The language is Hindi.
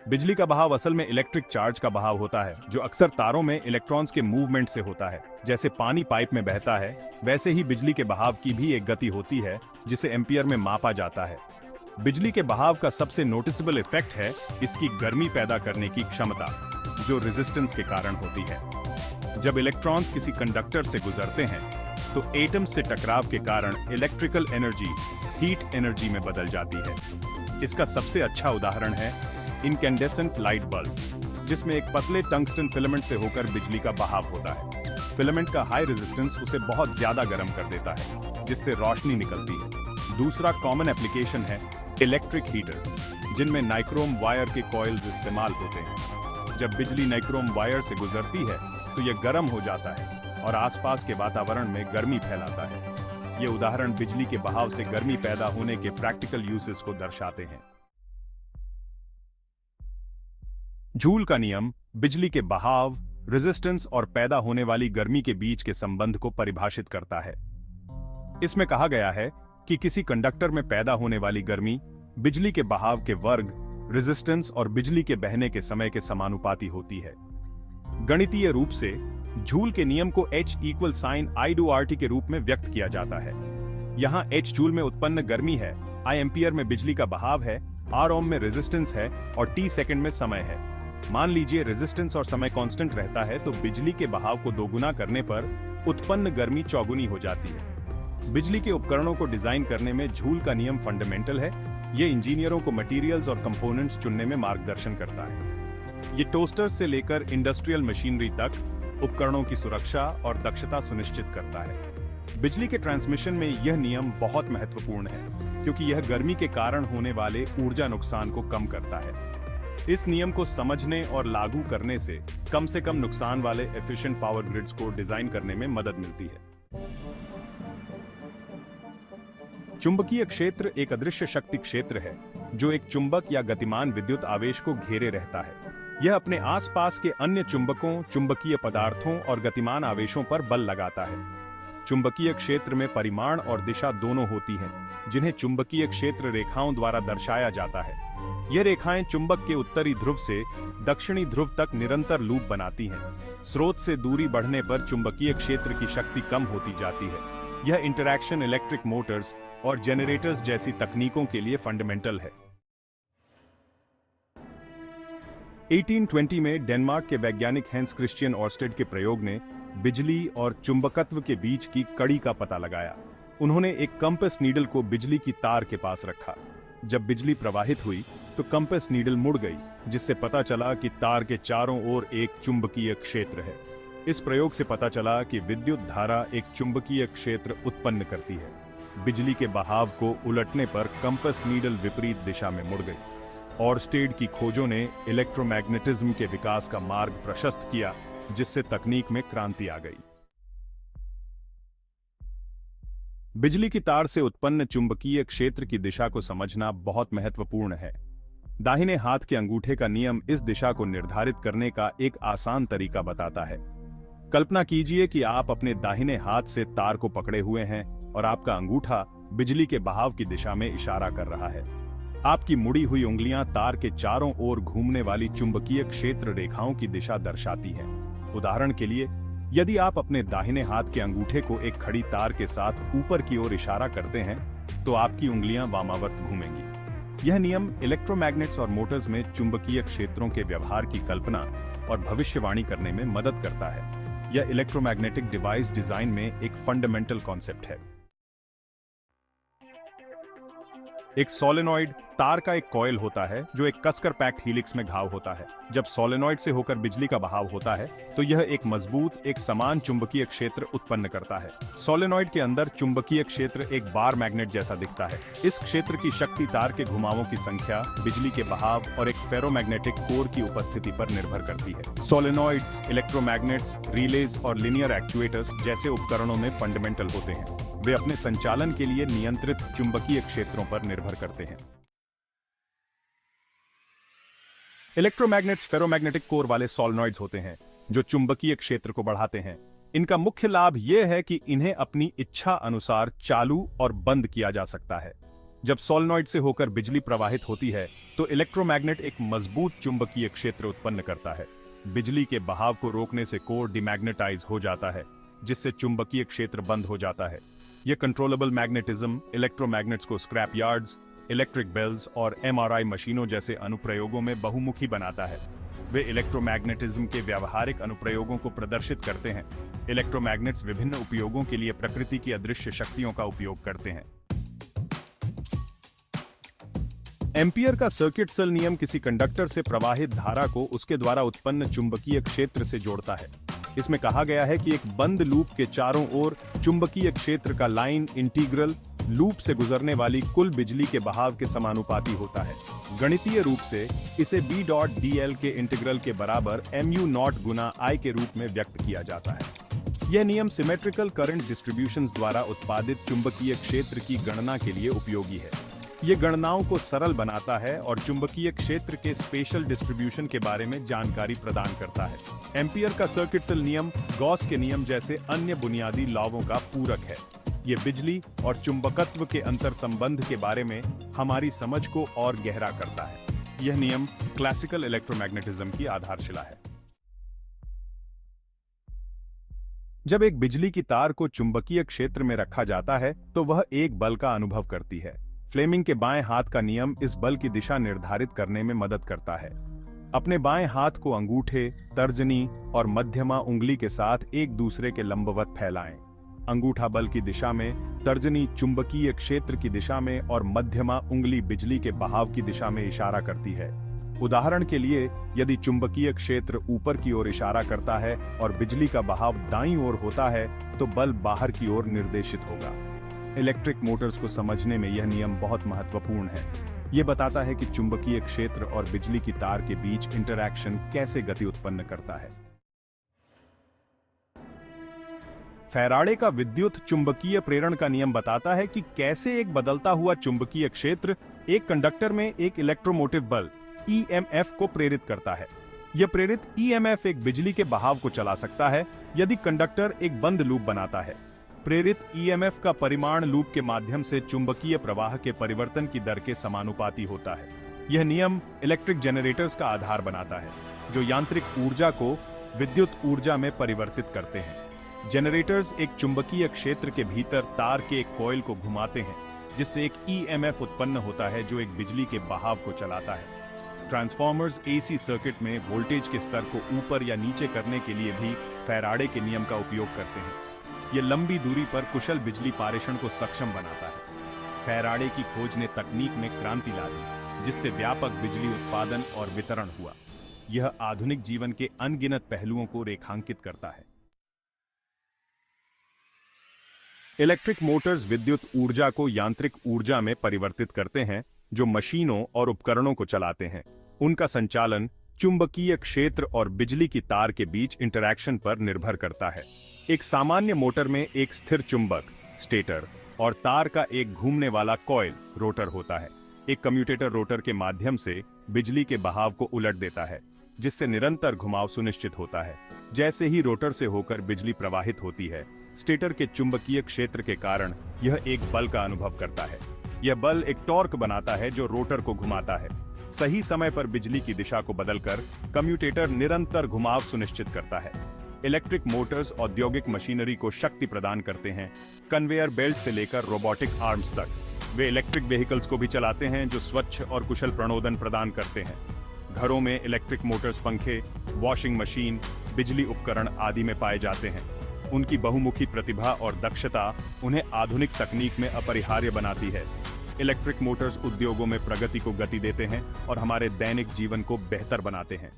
बिजली का बहाव असल में इलेक्ट्रिक चार्ज का बहाव होता है, जो अक्सर तारों में इलेक्ट्रॉन्स के मूवमेंट से होता है। जैसे पानी पाइप में बहता है, वैसे ही बिजली के बहाव की भी एक गति होती है, जिसे एम्पियर में मापा जाता है। बिजली के बहाव का सबसे नोटिसेबल इफेक्ट है इसकी गर्मी पैदा करने की क्षमता, जो रेजिस्टेंस के कारण होती है। जब इलेक्ट्रॉन्स किसी कंडक्टर से गुजरते हैं, तो एटम्स से टकराव के कारण इलेक्ट्रिकल एनर्जी हीट एनर्जी में बदल जाती है। इसका सबसे अच्छा उदाहरण है इनकैंडेसेंट लाइट बल्ब, जिसमें एक पतले टंगस्टन फिलामेंट से होकर बिजली का बहाव होता है। फिलामेंट का हाई रेजिस्टेंस उसे बहुत ज्यादा गर्म कर देता है, जिससे रोशनी निकलती है। दूसरा कॉमन एप्लीकेशन है इलेक्ट्रिक हीटर्स, जिनमें नाइक्रोम वायर के कॉइल्स इस्तेमाल होते हैं। जब बिजली नाइक्रोम वायर से गुजरती है, तो यह गर्म हो जाता है और आसपास के वातावरण में गर्मी फैलाता है। ये उदाहरण बिजली के बहाव से गर्मी पैदा होने के प्रैक्टिकल यूसेस को दर्शाते हैं। जूल का नियम बिजली के बहाव, रेजिस्टेंस और पैदा होने वाली गर्मी के बीच के संबंध को परिभाषित करता है। इसमें कहा गया है कि किसी कंडक्टर में पैदा होने वाली गर्मी बिजली के बहाव के वर्ग, रेजिस्टेंस और बिजली के बहने के समय के समानुपाती होती है। गणितीय रूप से जूल के नियम को H इक्वल साइन I/RT के रूप में व्यक्त किया जाता है। यहाँ H जूल में उत्पन्न गर्मी है, I एम्पियर में बिजली का बहाव है, R ओम में रेजिस्टेंस है और T सेकंड में समय है। मान लीजिए रेजिस्टेंस और समय कांस्टेंट रहता है, तो बिजली के बहाव को दोगुना करने पर उत्पन्न गर्मी चौगुनी हो जाती है। बिजली के उपकरणों को डिजाइन करने में जूल का नियम फंडामेंटल है। ये इंजीनियरों को मटेरियल्स और कंपोनेंट्स चुनने में मार्गदर्शन करता है। ये टोस्टर्स से लेकर इंडस्ट्रियल मशीनरी तक उपकरणों की सुरक्षा और दक्षता सुनिश्चित करता है। बिजली के ट्रांसमिशन में यह नियम बहुत महत्वपूर्ण है, क्योंकि यह गर्मी के कारण होने वाले ऊर्जा नुकसान को कम करता है। इस नियम को समझने और लागू करने से कम नुकसान वाले एफिशिएंट पावर ग्रिड्स को डिजाइन करने में मदद मिलती है। चुंबकीय क्षेत्र एक अदृश्य शक्ति क्षेत्र है, जो एक चुंबक या गतिमान विद्युत आवेश को घेरे रहता है। यह अपने आसपास के अन्य चुंबकों, चुंबकीय पदार्थों और गतिमान आवेशों पर बल लगाता है। चुंबकीय क्षेत्र में परिमाण और दिशा दोनों होती हैं, जिन्हें चुंबकीय क्षेत्र रेखाओं द्वारा दर्शाया जाता है। ये रेखाएं चुंबक के उत्तरी ध्रुव से दक्षिणी ध्रुव तक निरंतर लूप बनाती हैं। स्रोत से दूरी बढ़ने पर चुंबकीय क्षेत्र की शक्ति कम होती जाती है। यह इंटरैक्शन इलेक्ट्रिक मोटर्स और जनरेटर्स जैसी तकनीकों के लिए फंडामेंटल है। 1820 में डेनमार्क के वैज्ञानिक हैंस क्रिश्चियन ऑर्स्टेड के प्रयोग ने बिजली और चुंबकत्व के बीच की कड़ी का पता लगाया। उन्होंने एक कंपास नीडल को बिजली की तार के पास रखा। जब बिजली प्रवाहित हुई, तो कंपास नीडल मुड़ गई, जिससे पता चला कि तार के चारों ओर एक चुंबकीय क्षेत्र है। इस प्रयोग से पता चला कि विद्युत धारा एक चुंबकीय क्षेत्र उत्पन्न करती है। बिजली के बहाव को उलटने पर कंपास नीडल विपरीत दिशा में मुड़ गई। ऑर्स्टेड की खोजों ने इलेक्ट्रोमैग्नेटिज्म के विकास का मार्ग प्रशस्त किया, जिससे तकनीक में क्रांति आ गई। बिजली की तार से उत्पन्न चुंबकीय क्षेत्र की दिशा को समझना बहुत महत्वपूर्ण है। दाहिने हाथ के अंगूठे का नियम इस दिशा को निर्धारित करने का एक आसान तरीका बताता है। कल्पना कीजिए कि आप अपने दाहिने हाथ से तार को पकड़े हुए हैं और आपका अंगूठा बिजली के बहाव की दिशा में इशारा कर रहा है। आपकी मुड़ी हुई उंगलियां तार के चारों ओर घूमने वाली चुंबकीय क्षेत्र रेखाओं की दिशा दर्शाती हैं। उदाहरण के लिए, यदि आप अपने दाहिने हाथ के अंगूठे को एक खड़ी तार के साथ ऊपर की ओर इशारा करते हैं, तो आपकी उंगलियां वामावर्त घूमेंगी। यह नियम इलेक्ट्रोमैग्नेट्स और मोटर्स में चुंबकीय क्षेत्रों के व्यवहार की कल्पना और भविष्यवाणी करने में मदद करता है। यह इलेक्ट्रोमैग्नेटिक डिवाइस डिजाइन में एक फंडामेंटल कॉन्सेप्ट है। एक सोलेनॉइड तार का एक कॉइल होता है, जो एक कसकर पैक्ड हीलिक्स में घाव होता है। जब सोलेनॉइड से होकर बिजली का बहाव होता है, तो यह एक मजबूत, एक समान चुंबकीय क्षेत्र उत्पन्न करता है। सोलेनॉइड के अंदर चुंबकीय क्षेत्र एक बार मैग्नेट जैसा दिखता है। इस क्षेत्र की शक्ति तार के घुमावों की संख्या, बिजली के बहाव और एक फेरोमैग्नेटिक कोर की उपस्थिति पर निर्भर करती है। सोलेनॉइड्स, इलेक्ट्रोमैग्नेट्स, रिलेज और लिनियर एक्चुएटर्स जैसे उपकरणों में फंडामेंटल होते हैं। वे अपने संचालन के लिए नियंत्रित चुंबकीय क्षेत्रों पर निर्भर करते हैं। इलेक्ट्रोमैग्नेट्स फेरोमैग्नेटिक कोर वाले सोलेनॉइड्स होते हैं, जो चुंबकीय क्षेत्र को बढ़ाते हैं। इनका मुख्य लाभ यह है कि इन्हें अपनी इच्छा अनुसार चालू और बंद किया जा सकता है। जब सोलेनॉइड से होकर बिजली प्रवाहित होती है तो इलेक्ट्रोमैग्नेट एक मजबूत चुंबकीय क्षेत्र उत्पन्न करता है। बिजली के बहाव को रोकने से कोर डिमैग्नेटाइज हो जाता है, जिससे चुंबकीय क्षेत्र बंद हो जाता है। यह कंट्रोलेबल मैग्नेटिज्म इलेक्ट्रोमैग्नेट्स को स्क्रैप यार्ड्स, इलेक्ट्रिक बेल्स और एमआरआई मशीनों जैसे अनुप्रयोगों में बहुमुखी बनाता है। वे इलेक्ट्रोमैग्नेटिज्म के व्यावहारिक अनुप्रयोगों को प्रदर्शित करते हैं। इलेक्ट्रोमैग्नेट्स विभिन्न उपयोगों के लिए प्रकृति की अदृश्य शक्तियों का उपयोग करते हैं। एम्पियर का सर्किट सल नियम किसी कंडक्टर से प्रवाहित धारा को उसके द्वारा उत्पन्न चुंबकीय क्षेत्र से जोड़ता है। इसमें कहा गया है कि एक बंद लूप के चारों ओर चुंबकीय क्षेत्र का लाइन इंटीग्रल लूप से गुजरने वाली कुल बिजली के बहाव के समानुपाती होता है। गणितीय रूप से इसे B डॉट dl के इंटीग्रल के बराबर mu नॉट गुना I के रूप में व्यक्त किया जाता है। यह नियम सिमेट्रिकल करंट डिस्ट्रीब्यूशंस द्वारा उत्पादित चुंबकीय क्षेत्र की गणना के लिए उपयोगी है। ये गणनाओं को सरल बनाता है और चुंबकीय क्षेत्र के स्पेशल डिस्ट्रीब्यूशन के बारे में जानकारी प्रदान करता है। एम्पियर का सर्किट सल नियम गॉस के नियम जैसे अन्य बुनियादी लॉवों का पूरक है। ये बिजली और चुंबकत्व के अंतर संबंध के बारे में हमारी समझ को और गहरा करता है। यह नियम क्लासिकल इलेक्ट्रोमैग्नेटिज्म की आधारशिला है। जब एक बिजली की तार को चुंबकीय क्षेत्र में रखा जाता है तो वह एक बल का अनुभव करती है। फ्लेमिंग के बाएं हाथ का नियम इस बल की दिशा निर्धारित करने में मदद करता है। अपने बाएं हाथ को अंगूठे, तर्जनी और मध्यमा उंगली के साथ एक दूसरे के लंबवत फैलाएं। अंगूठा बल की दिशा में, तर्जनी चुंबकीय क्षेत्र की दिशा में और मध्यमा उंगली बिजली के बहाव की दिशा में इशारा करती है। उदाहरण के लिए, यदि चुंबकीय क्षेत्र ऊपर की ओर इशारा करता है और बिजली का बहाव दाईं ओर होता है तो बल बाहर की ओर निर्देशित होगा। इलेक्ट्रिक मोटर्स को समझने में यह नियम बहुत महत्वपूर्ण है। यह बताता है कि चुंबकीय क्षेत्र और बिजली की तार के बीच इंटरैक्शन कैसे गति उत्पन्न करता है। फैराडे का विद्युत चुंबकीय प्रेरण का नियम बताता है कि कैसे एक बदलता हुआ चुंबकीय क्षेत्र एक कंडक्टर में एक इलेक्ट्रोमोटिव बल EMF को प्रेरित करता है। यह प्रेरित EMF एक बिजली के बहाव को चला सकता है यदि कंडक्टर एक बंद लूप बनाता है। प्रेरित EMF का परिमाण लूप के माध्यम से चुंबकीय प्रवाह के परिवर्तन की दर के समानुपाती होता है। यह नियम इलेक्ट्रिक जनरेटर्स का आधार बनाता है, जो यांत्रिक ऊर्जा को विद्युत ऊर्जा में परिवर्तित करते हैं। जनरेटर्स एक चुंबकीय क्षेत्र के भीतर तार के एक कॉइल को घुमाते हैं, जिससे एक EMF उत्पन्न होता है जो एक बिजली के बहाव को चलाता है। ट्रांसफॉर्मर्स AC सर्किट में वोल्टेज के स्तर को ऊपर या नीचे करने के लिए भी फैराडे के नियम का उपयोग करते हैं। यह लंबी दूरी पर कुशल बिजली पारेषण को सक्षम बनाता है। फैराडे की खोज ने तकनीक में क्रांति ला दी, जिससे व्यापक बिजली उत्पादन और वितरण हुआ। यह आधुनिक जीवन के अनगिनत पहलुओं को रेखांकित करता है। इलेक्ट्रिक मोटर्स विद्युत ऊर्जा को यांत्रिक ऊर्जा में परिवर्तित करते हैं, जो मशीनों और उपकरणों को चलाते हैं। उनका संचालन चुंबकीय क्षेत्र और बिजली की तार के बीच इंटरैक्शन पर निर्भर करता है। एक सामान्य मोटर में एक स्थिर चुंबक स्टेटर और तार का एक घूमने वाला कॉइल रोटर होता है। एक कम्यूटेटर रोटर के माध्यम से बिजली के बहाव को उलट देता है, जिससे निरंतर घुमाव सुनिश्चित होता है। जैसे ही रोटर से होकर बिजली प्रवाहित होती है, स्टेटर के चुंबकीय क्षेत्र के कारण यह एक बल का अनुभव करता है। यह बल एक टॉर्क बनाता है जो रोटर को घुमाता है। सही समय पर बिजली की दिशा को बदलकर कम्यूटेटर निरंतर घुमाव सुनिश्चित करता है। इलेक्ट्रिक मोटर्स औद्योगिक मशीनरी को शक्ति प्रदान करते हैं, कन्वेयर बेल्ट से लेकर रोबोटिक आर्म्स तक। वे इलेक्ट्रिक व्हीकल्स को भी चलाते हैं जो स्वच्छ और कुशल प्रणोदन प्रदान करते हैं। घरों में इलेक्ट्रिक मोटर्स पंखे, वॉशिंग मशीन, बिजली उपकरण आदि में पाए जाते हैं। उनकी बहुमुखी प्रतिभा और दक्षता उन्हें आधुनिक तकनीक में अपरिहार्य बनाती है। इलेक्ट्रिक मोटर्स उद्योगों में प्रगति को गति देते हैं और हमारे दैनिक जीवन को बेहतर बनाते हैं।